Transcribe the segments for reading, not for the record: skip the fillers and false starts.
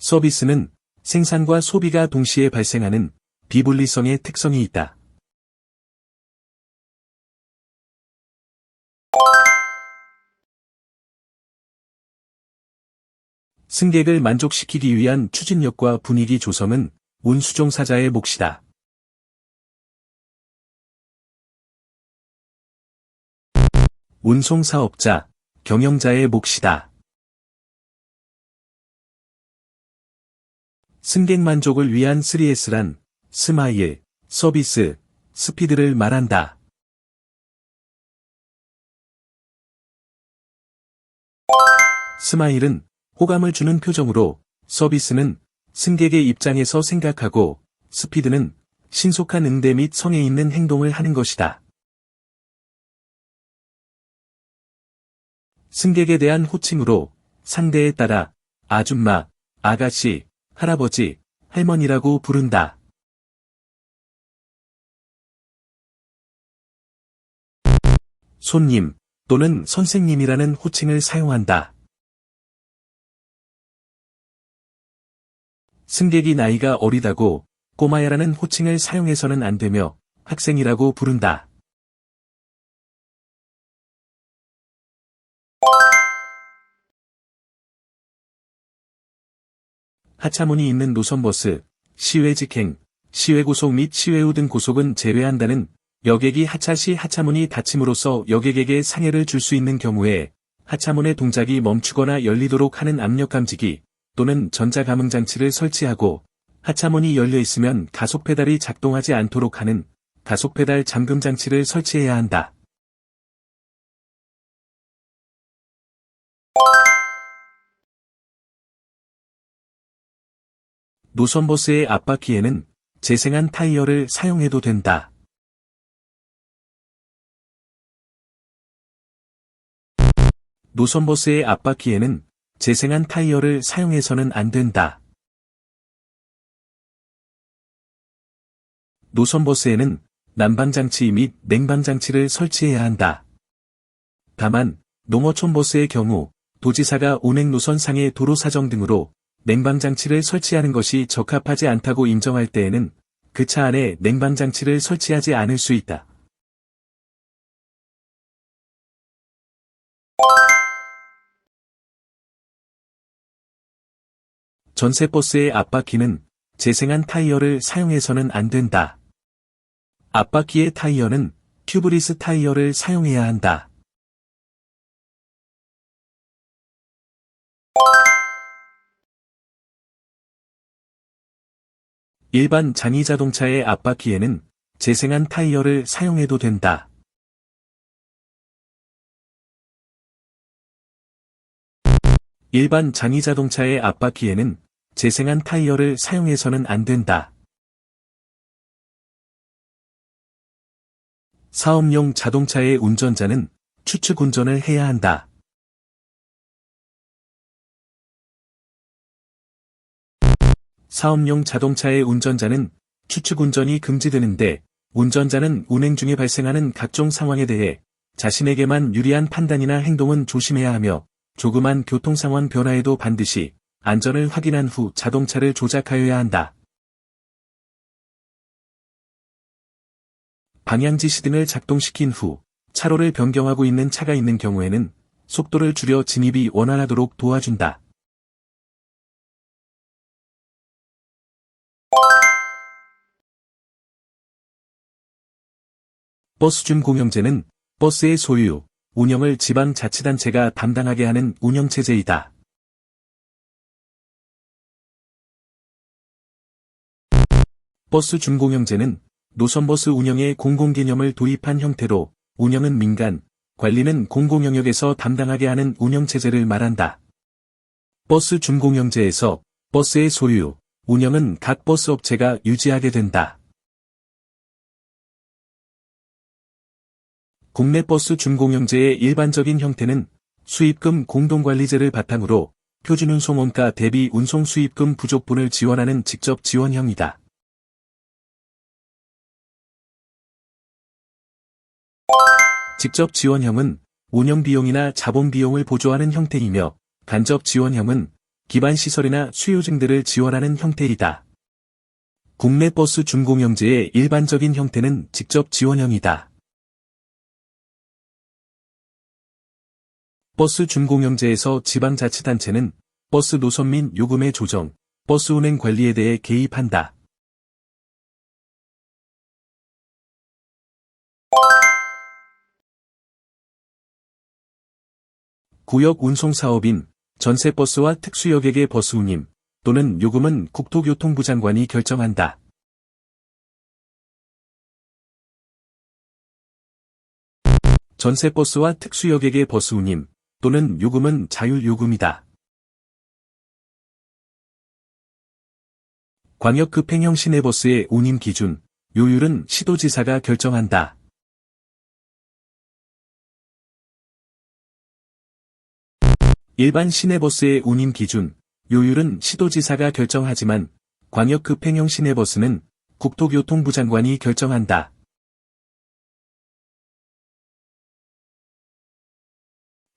서비스는 생산과 소비가 동시에 발생하는 비분리성의 특성이 있다. 승객을 만족시키기 위한 추진력과 분위기 조성은 운수종사자의 몫이다. 운송사업자, 경영자의 몫이다. 승객 만족을 위한 3S란 스마일, 서비스, 스피드를 말한다. 스마일은 호감을 주는 표정으로, 서비스는 승객의 입장에서 생각하고, 스피드는 신속한 응대 및 성에 있는 행동을 하는 것이다. 승객에 대한 호칭으로 상대에 따라 아줌마, 아가씨, 할아버지, 할머니라고 부른다. 손님 또는 선생님이라는 호칭을 사용한다. 승객이 나이가 어리다고 꼬마야라는 호칭을 사용해서는 안 되며 학생이라고 부른다. 하차문이 있는 노선버스, 시외직행, 시외고속 및 시외우 등 고속은 제외한다는 여객이 하차 시 하차문이 닫힘으로써 여객에게 상해를 줄 수 있는 경우에 하차문의 동작이 멈추거나 열리도록 하는 압력 감지기 또는 전자감응장치를 설치하고 하차문이 열려 있으면 가속페달이 작동하지 않도록 하는 가속페달 잠금장치를 설치해야 한다. 노선버스의 앞바퀴에는 재생한 타이어를 사용해도 된다. 노선버스의 앞바퀴에는 재생한 타이어를 사용해서는 안 된다. 노선버스에는 난방장치 및 냉방장치를 설치해야 한다. 다만, 농어촌버스의 경우 도지사가 운행노선상의 도로 사정 등으로 냉방장치를 설치하는 것이 적합하지 않다고 인정할 때에는 그 차 안에 냉방장치를 설치하지 않을 수 있다. 전세버스의 앞바퀴는 재생한 타이어를 사용해서는 안 된다. 앞바퀴의 타이어는 튜브리스 타이어를 사용해야 한다. 일반 장의자동차의 앞바퀴에는 재생한 타이어를 사용해도 된다. 일반 장의자동차의 앞바퀴에는 재생한 타이어를 사용해서는 안 된다. 사업용 자동차의 운전자는 추측 운전을 해야 한다. 사업용 자동차의 운전자는 추측 운전이 금지되는데 운전자는 운행 중에 발생하는 각종 상황에 대해 자신에게만 유리한 판단이나 행동은 조심해야 하며 조그만 교통상황 변화에도 반드시 안전을 확인한 후 자동차를 조작하여야 한다. 방향지시등을 작동시킨 후 차로를 변경하고 있는 차가 있는 경우에는 속도를 줄여 진입이 원활하도록 도와준다. 버스줌 공영제는 버스의 소유, 운영을 지방자치단체가 담당하게 하는 운영체제이다. 버스 준공영제는 노선버스 운영에 공공개념을 도입한 형태로 운영은 민간, 관리는 공공영역에서 담당하게 하는 운영체제를 말한다. 버스 준공영제에서 버스의 소유, 운영은 각 버스 업체가 유지하게 된다. 국내 버스 준공영제의 일반적인 형태는 수입금 공동관리제를 바탕으로 표준운송 원가 대비 운송 수입금 부족분을 지원하는 직접 지원형이다. 직접 지원형은 운영 비용이나 자본 비용을 보조하는 형태이며 간접 지원형은 기반 시설이나 수요증들을 지원하는 형태이다. 국내 버스 준공영제의 일반적인 형태는 직접 지원형이다. 버스 준공영제에서 지방자치단체는 버스 노선 및 요금의 조정, 버스 운행 관리에 대해 개입한다. 구역 운송사업인 전세버스와 특수여객의 버스 운임 또는 요금은 국토교통부 장관이 결정한다. 전세버스와 특수여객의 버스 운임 또는 요금은 자율요금이다. 광역급행형 시내버스의 운임 기준, 요율은 시도지사가 결정한다. 일반 시내버스의 운임 기준, 요율은 시도지사가 결정하지만 광역급행형 시내버스는 국토교통부 장관이 결정한다.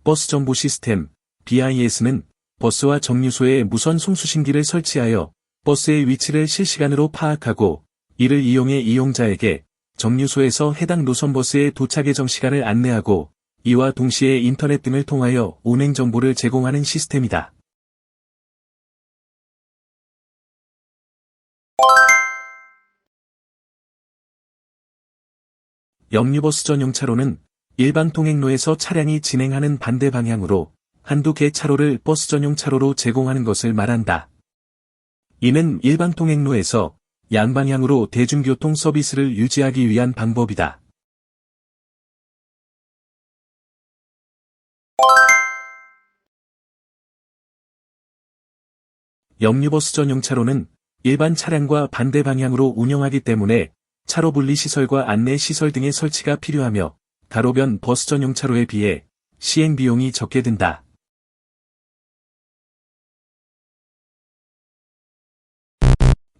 버스 정보 시스템, BIS는 버스와 정류소에 무선 송수신기를 설치하여 버스의 위치를 실시간으로 파악하고 이를 이용해 이용자에게 정류소에서 해당 노선버스의 도착 예정 시간을 안내하고 이와 동시에 인터넷 등을 통하여 운행 정보를 제공하는 시스템이다. 역류버스 전용 차로는 일반 통행로에서 차량이 진행하는 반대 방향으로 한두 개 차로를 버스 전용 차로로 제공하는 것을 말한다. 이는 일반 통행로에서 양방향으로 대중교통 서비스를 유지하기 위한 방법이다. 역류버스 전용 차로는 일반 차량과 반대 방향으로 운영하기 때문에 차로 분리 시설과 안내 시설 등의 설치가 필요하며 가로변 버스 전용 차로에 비해 시행 비용이 적게 든다.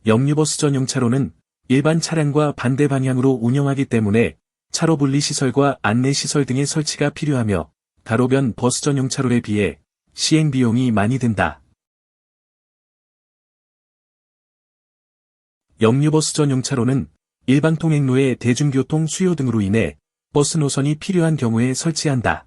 역류버스 전용 차로는 일반 차량과 반대 방향으로 운영하기 때문에 차로 분리 시설과 안내 시설 등의 설치가 필요하며 가로변 버스 전용 차로에 비해 시행 비용이 많이 든다. 역류버스 전용 차로는 일반 통행로의 대중교통 수요 등으로 인해 버스 노선이 필요한 경우에 설치한다.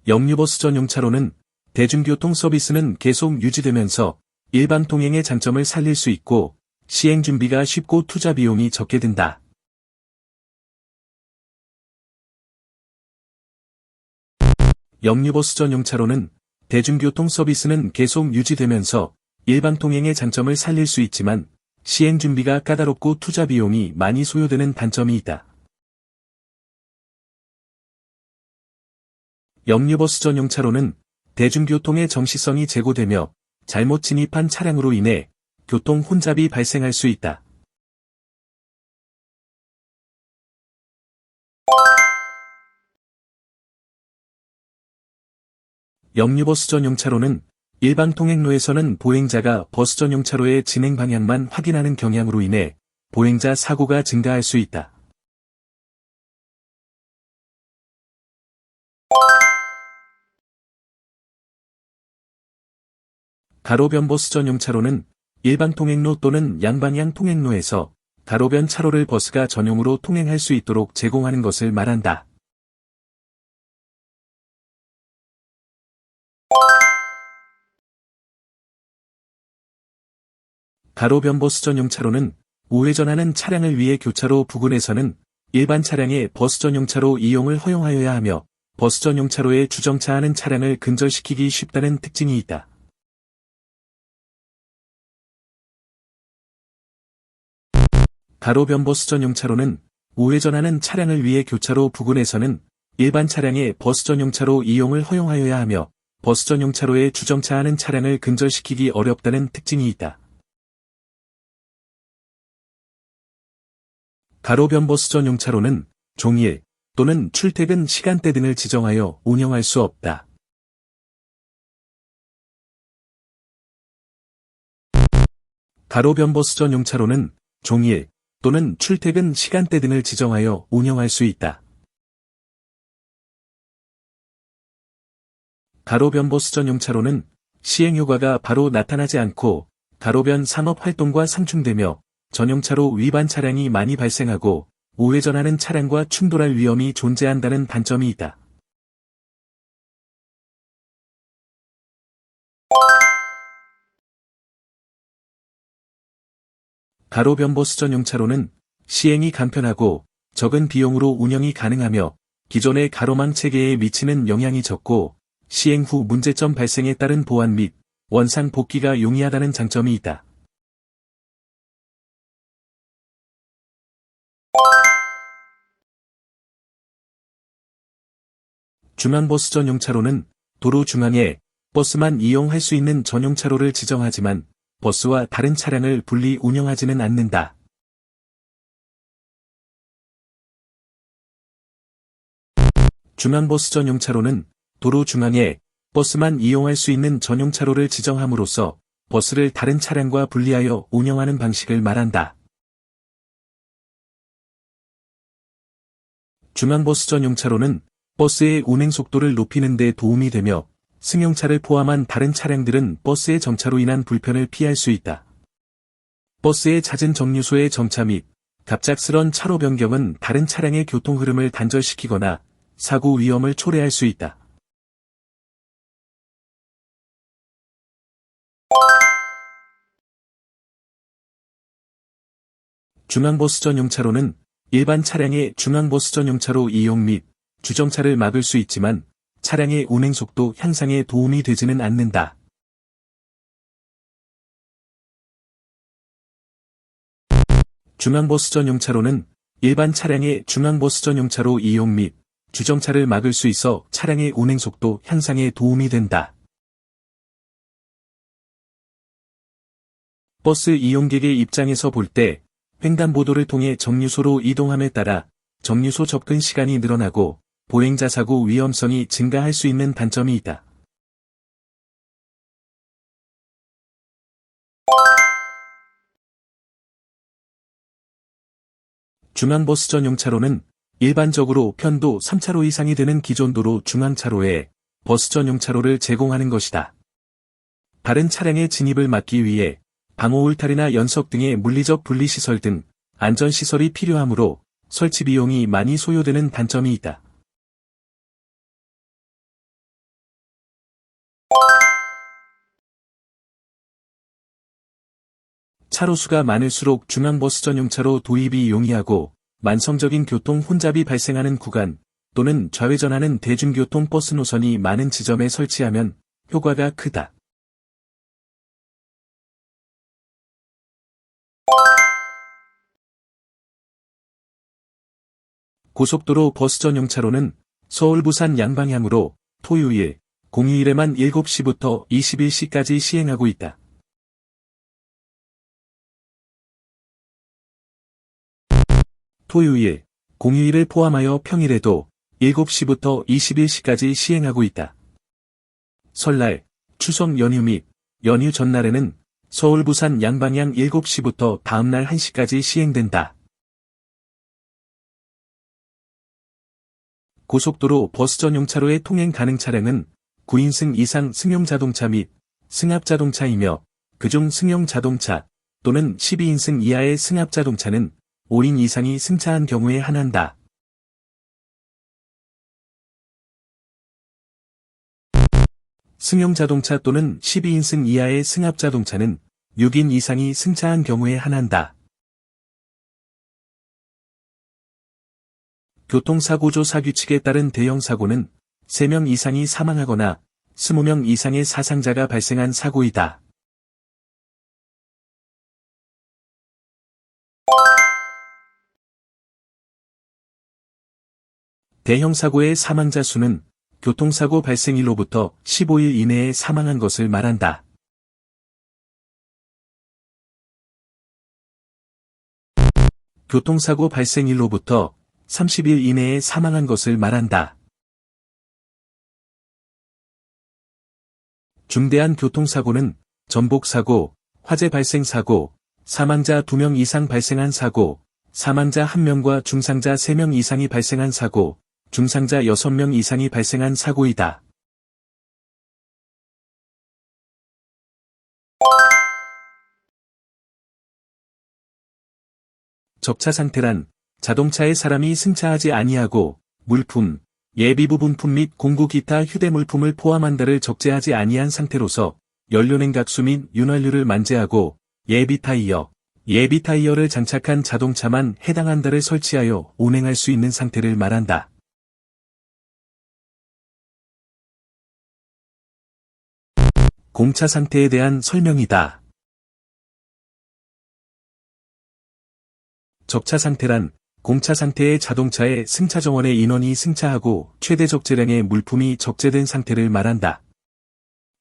역류버스 전용 차로는 대중교통 서비스는 계속 유지되면서 일반 통행의 장점을 살릴 수 있고 시행 준비가 쉽고 투자 비용이 적게 든다. 역류버스 전용 차로는 대중교통 서비스는 계속 유지되면서 일반 통행의 장점을 살릴 수 있지만 시행 준비가 까다롭고 투자 비용이 많이 소요되는 단점이 있다. 역류버스 전용 차로는 대중교통의 정시성이 제고되며 잘못 진입한 차량으로 인해 교통 혼잡이 발생할 수 있다. 역류버스 전용 차로는 일반 통행로에서는 보행자가 버스 전용 차로의 진행 방향만 확인하는 경향으로 인해 보행자 사고가 증가할 수 있다. 가로변 버스 전용 차로는 일반 통행로 또는 양방향 통행로에서 가로변 차로를 버스가 전용으로 통행할 수 있도록 제공하는 것을 말한다. 가로변 버스 전용 차로는 우회전하는 차량을 위해 교차로 부근에서는 일반 차량의 버스 전용 차로 이용을 허용하여야 하며 버스 전용 차로에 주정차하는 차량을 근절시키기 쉽다는 특징이 있다. 가로변 버스 전용 차로는 우회전하는 차량을 위해 교차로 부근에서는 일반 차량의 버스 전용 차로 이용을 허용하여야 하며 버스 전용 차로에 주정차하는 차량을 근절시키기 어렵다는 특징이 있다. 가로변 버스 전용 차로는 종일 또는 출퇴근 시간대 등을 지정하여 운영할 수 없다. 가로변 버스 전용 차로는 종일 또는 출퇴근 시간대 등을 지정하여 운영할 수 있다. 가로변 버스 전용 차로는 시행효과가 바로 나타나지 않고 가로변 산업활동과 상충되며 전용차로 위반 차량이 많이 발생하고 우회전하는 차량과 충돌할 위험이 존재한다는 단점이 있다. 가로변 버스 전용 차로는 시행이 간편하고 적은 비용으로 운영이 가능하며 기존의 가로망 체계에 미치는 영향이 적고 시행 후 문제점 발생에 따른 보완 및 원상 복귀가 용이하다는 장점이 있다. 중앙버스 전용 차로는 도로 중앙에 버스만 이용할 수 있는 전용 차로를 지정하지만 버스와 다른 차량을 분리 운영하지는 않는다. 중앙버스 전용 차로는 도로 중앙에 버스만 이용할 수 있는 전용 차로를 지정함으로써 버스를 다른 차량과 분리하여 운영하는 방식을 말한다. 중앙버스 전용 차로는 버스의 운행 속도를 높이는 데 도움이 되며 승용차를 포함한 다른 차량들은 버스의 정차로 인한 불편을 피할 수 있다. 버스의 잦은 정류소의 정차 및 갑작스런 차로 변경은 다른 차량의 교통 흐름을 단절시키거나 사고 위험을 초래할 수 있다. 중앙버스 전용 차로는 일반 차량의 중앙버스 전용차로 이용 및 주정차를 막을 수 있지만 차량의 운행속도 향상에 도움이 되지는 않는다. 중앙버스 전용차로는 일반 차량의 중앙버스 전용차로 이용 및 주정차를 막을 수 있어 차량의 운행속도 향상에 도움이 된다. 버스 이용객의 입장에서 볼 때 횡단보도를 통해 정류소로 이동함에 따라 정류소 접근 시간이 늘어나고 보행자 사고 위험성이 증가할 수 있는 단점이 있다. 중앙버스 전용 차로는 일반적으로 편도 3차로 이상이 되는 기존 도로 중앙차로에 버스 전용 차로를 제공하는 것이다. 다른 차량의 진입을 막기 위해 방호 울타리나 연석 등의 물리적 분리시설 등 안전시설이 필요하므로 설치 비용이 많이 소요되는 단점이 있다. 차로수가 많을수록 중앙버스 전용차로 도입이 용이하고 만성적인 교통 혼잡이 발생하는 구간 또는 좌회전하는 대중교통 버스 노선이 많은 지점에 설치하면 효과가 크다. 고속도로 버스 전용 차로는 서울 부산 양방향으로 토요일, 공휴일에만 7시부터 21시까지 시행하고 있다. 토요일, 공휴일을 포함하여 평일에도 7시부터 21시까지 시행하고 있다. 설날, 추석 연휴 및 연휴 전날에는 서울 부산 양방향 7시부터 다음날 1시까지 시행된다. 고속도로 버스 전용 차로의 통행 가능 차량은 9인승 이상 승용 자동차 및 승합 자동차이며 그중 승용 자동차 또는 12인승 이하의 승합 자동차는 5인 이상이 승차한 경우에 한한다. 승용 자동차 또는 12인승 이하의 승합 자동차는 6인 이상이 승차한 경우에 한한다. 교통사고 조사 규칙에 따른 대형 사고는 3명 이상이 사망하거나 20명 이상의 사상자가 발생한 사고이다. 대형 사고의 사망자 수는 교통사고 발생일로부터 15일 이내에 사망한 것을 말한다. 교통사고 발생일로부터 30일 이내에 사망한 것을 말한다. 중대한 교통사고는 전복사고, 화재 발생 사고, 사망자 2명 이상 발생한 사고, 사망자 1명과 중상자 3명 이상이 발생한 사고, 중상자 6명 이상이 발생한 사고이다. 적차 상태란 자동차에 사람이 승차하지 아니하고 물품, 예비 부분품 및 공구 기타 휴대물품을 포함한다를 적재하지 아니한 상태로서 연료냉각수 및 윤활유를 만재하고 예비 타이어를 장착한 자동차만 해당한다를 설치하여 운행할 수 있는 상태를 말한다. 공차 상태에 대한 설명이다. 적차 상태란 공차 상태의 자동차의 승차 정원의 인원이 승차하고 최대 적재량의 물품이 적재된 상태를 말한다.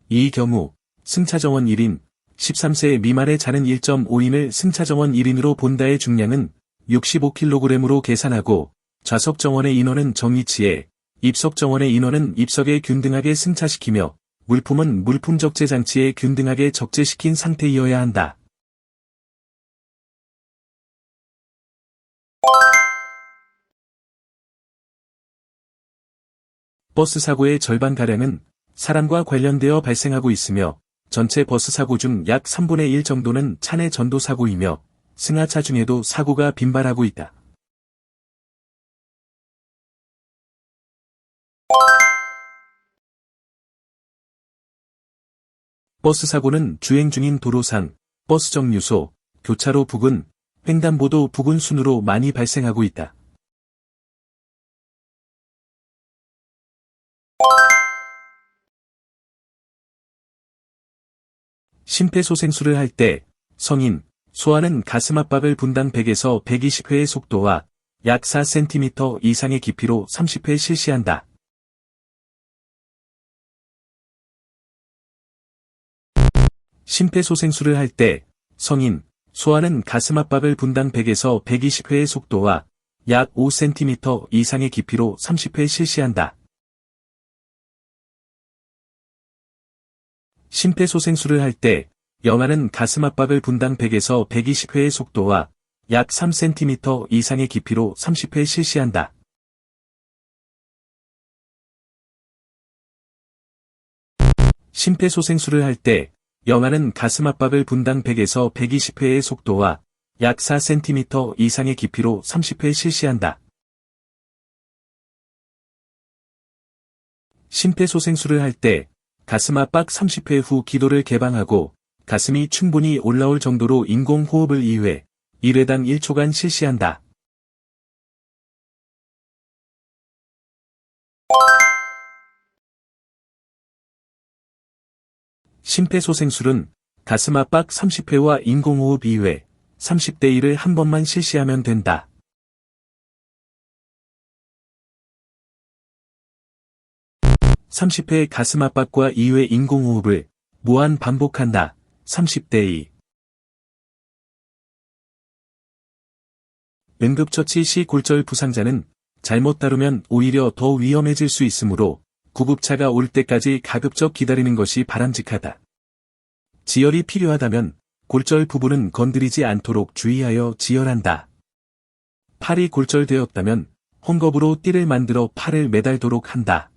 이 경우 승차 정원 1인, 13세 미만의 자는 1.5인을 승차 정원 1인으로 본다의 중량은 65kg으로 계산하고 좌석 정원의 인원은 정위치에, 입석 정원의 인원은 입석에 균등하게 승차시키며 물품은 물품 적재 장치에 균등하게 적재시킨 상태이어야 한다. 버스 사고의 절반가량은 사람과 관련되어 발생하고 있으며 전체 버스 사고 중 약 3분의 1 정도는 차내 전도 사고이며 승하차 중에도 사고가 빈발하고 있다. 버스 사고는 주행 중인 도로상, 버스 정류소, 교차로 부근, 횡단보도 부근 순으로 많이 발생하고 있다. 심폐소생술을 할 때 성인, 소아는 가슴 압박을 분당 100에서 120회의 속도와 약 4cm 이상의 깊이로 30회 실시한다. 심폐소생술을 할 때 성인, 소아는 가슴 압박을 분당 100에서 120회의 속도와 약 5cm 이상의 깊이로 30회 실시한다. 심폐소생술을 할 때 영아는 가슴 압박을 분당 100에서 120회의 속도와 약 3cm 이상의 깊이로 30회 실시한다. 심폐소생술을 할 때 영아는 가슴 압박을 분당 100에서 120회의 속도와 약 4cm 이상의 깊이로 30회 실시한다. 심폐소생술을 할 때 가슴 압박 30회 후 기도를 개방하고 가슴이 충분히 올라올 정도로 인공호흡을 2회, 1회당 1초간 실시한다. 심폐소생술은 가슴 압박 30회와 인공호흡 2회, 30대 1을 한 번만 실시하면 된다. (30회) 가슴 압박과 2회 인공호흡을 무한 반복한다. 30대 2. 응급처치 시 골절 부상자는 잘못 다루면 오히려 더 위험해질 수 있으므로 구급차가 올 때까지 가급적 기다리는 것이 바람직하다. 지혈이 필요하다면 골절 부분은 건드리지 않도록 주의하여 지혈한다. 팔이 골절되었다면 헝겊으로 띠를 만들어 팔을 매달도록 한다.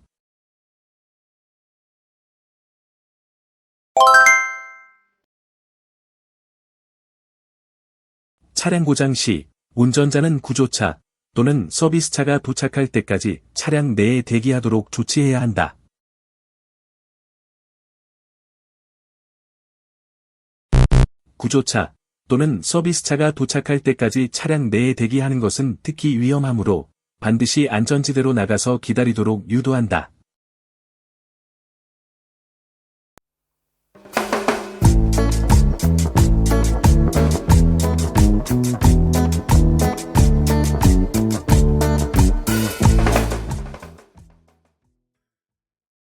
차량 고장 시 운전자는 구조차 또는 서비스차가 도착할 때까지 차량 내에 대기하도록 조치해야 한다. 구조차 또는 서비스차가 도착할 때까지 차량 내에 대기하는 것은 특히 위험하므로 반드시 안전지대로 나가서 기다리도록 유도한다.